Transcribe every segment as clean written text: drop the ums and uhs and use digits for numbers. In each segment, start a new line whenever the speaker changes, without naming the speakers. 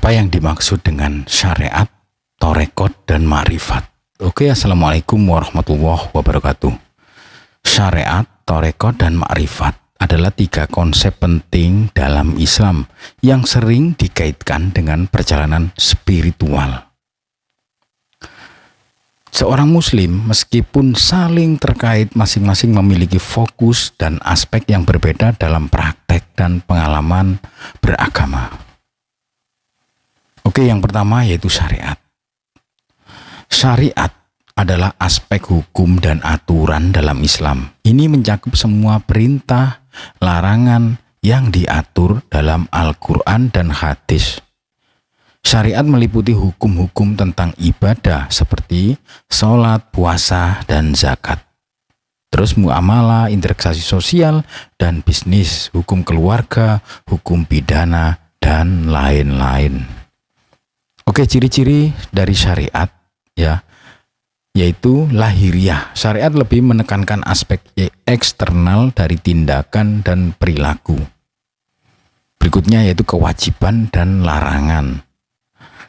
Apa yang dimaksud dengan syariat, torekot, dan ma'rifat? Oke, assalamualaikum warahmatullahi wabarakatuh. Syariat, torekot, dan ma'rifat adalah 3 konsep penting dalam Islam yang sering dikaitkan dengan perjalanan spiritual. Seorang muslim meskipun saling terkait, masing-masing memiliki fokus dan aspek yang berbeda dalam praktek dan pengalaman beragama. Oke, yang pertama yaitu syariat. Syariat adalah aspek hukum dan aturan dalam Islam. Ini mencakup semua perintah, larangan yang diatur dalam Al-Quran dan hadis. Syariat meliputi hukum-hukum tentang ibadah seperti sholat, puasa, dan zakat. Terus muamalah, interaksi sosial, dan bisnis, hukum keluarga, hukum pidana, dan lain-lain. Oke, ciri-ciri dari syariat yaitu lahiriah. Syariat lebih menekankan aspek eksternal dari tindakan dan perilaku. Berikutnya yaitu kewajiban dan larangan.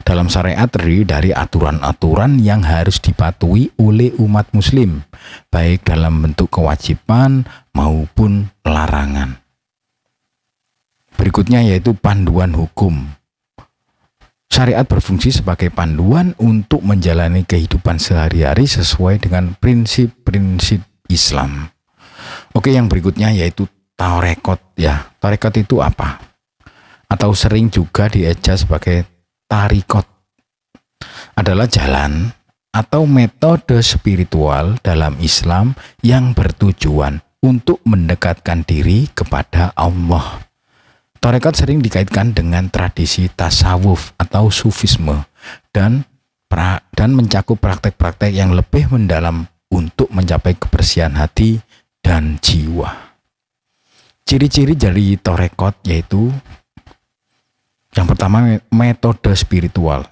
Dalam syariat terdiri dari aturan-aturan yang harus dipatuhi oleh umat muslim, baik dalam bentuk kewajiban maupun larangan. Berikutnya yaitu panduan hukum. Syariat berfungsi sebagai panduan untuk menjalani kehidupan sehari-hari sesuai dengan prinsip-prinsip Islam. Oke, yang berikutnya yaitu tarekot ya. Tarekot itu apa? Atau sering juga dieja sebagai tarikot. Adalah jalan atau metode spiritual dalam Islam yang bertujuan untuk mendekatkan diri kepada Allah. Tarekat sering dikaitkan dengan tradisi tasawuf atau sufisme dan mencakup praktek-praktek yang lebih mendalam untuk mencapai kebersihan hati dan jiwa. Ciri-ciri dari tarekat yaitu yang pertama, metode spiritual.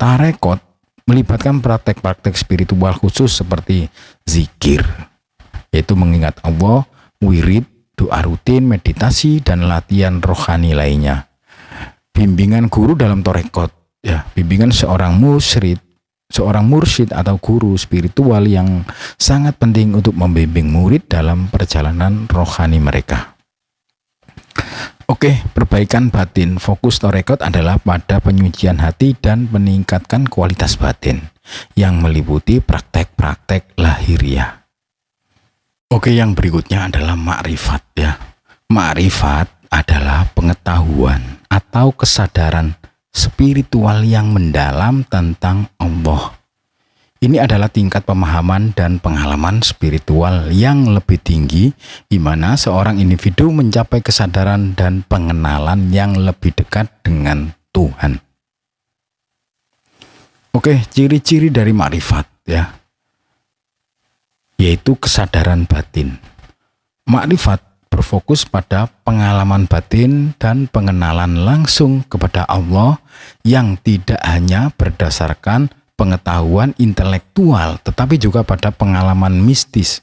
Tarekat melibatkan praktek-praktek spiritual khusus seperti zikir, yaitu mengingat Allah, wirid, doa rutin, meditasi, dan latihan rohani lainnya. Bimbingan guru dalam tarekat, bimbingan seorang mursyid atau guru spiritual yang sangat penting untuk membimbing murid dalam perjalanan rohani mereka. Oke, perbaikan batin. Fokus tarekat adalah pada penyucian hati dan meningkatkan kualitas batin yang meliputi praktek-praktek lahiriah. Oke, yang berikutnya adalah ma'rifat ya. Ma'rifat adalah pengetahuan atau kesadaran spiritual yang mendalam tentang Allah. Ini adalah tingkat pemahaman dan pengalaman spiritual yang lebih tinggi di mana seorang individu mencapai kesadaran dan pengenalan yang lebih dekat dengan Tuhan. Oke, ciri-ciri dari ma'rifat ya, yaitu kesadaran batin. Ma'rifat berfokus pada pengalaman batin dan pengenalan langsung kepada Allah yang tidak hanya berdasarkan pengetahuan intelektual, tetapi juga pada pengalaman mistis.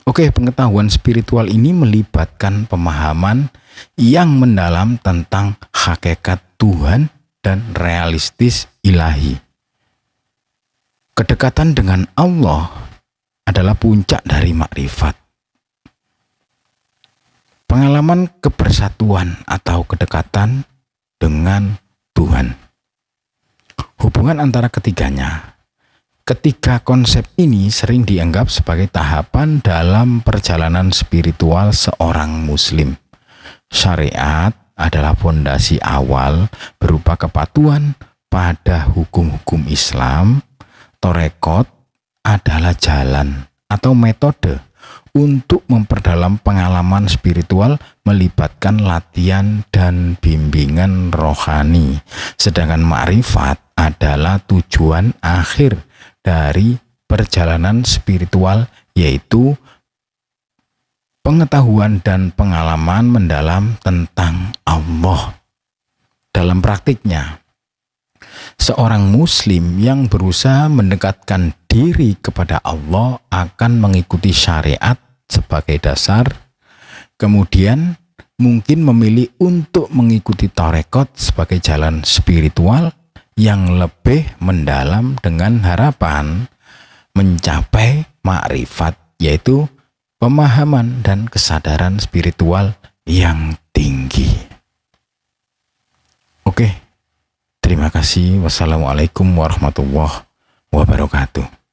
Oke, pengetahuan spiritual ini melibatkan pemahaman yang mendalam tentang hakikat Tuhan dan realistis ilahi. Kedekatan dengan Allah adalah puncak dari makrifat. Pengalaman kebersatuan atau kedekatan dengan Tuhan. Hubungan antara ketiganya. Ketiga konsep ini sering dianggap sebagai tahapan dalam perjalanan spiritual seorang muslim. Syariat adalah fondasi awal berupa kepatuhan pada hukum-hukum Islam. Tarekat adalah jalan atau metode untuk memperdalam pengalaman spiritual melibatkan latihan dan bimbingan rohani. Sedangkan ma'rifat adalah tujuan akhir dari perjalanan spiritual, yaitu pengetahuan dan pengalaman mendalam tentang Allah. Dalam praktiknya, seorang muslim yang berusaha mendekatkan diri kepada Allah akan mengikuti syariat sebagai dasar, kemudian mungkin memilih untuk mengikuti tarekat sebagai jalan spiritual yang lebih mendalam dengan harapan mencapai makrifat, yaitu pemahaman dan kesadaran spiritual yang tinggi. Oke, terima kasih. Wassalamualaikum warahmatullahi wabarakatuh.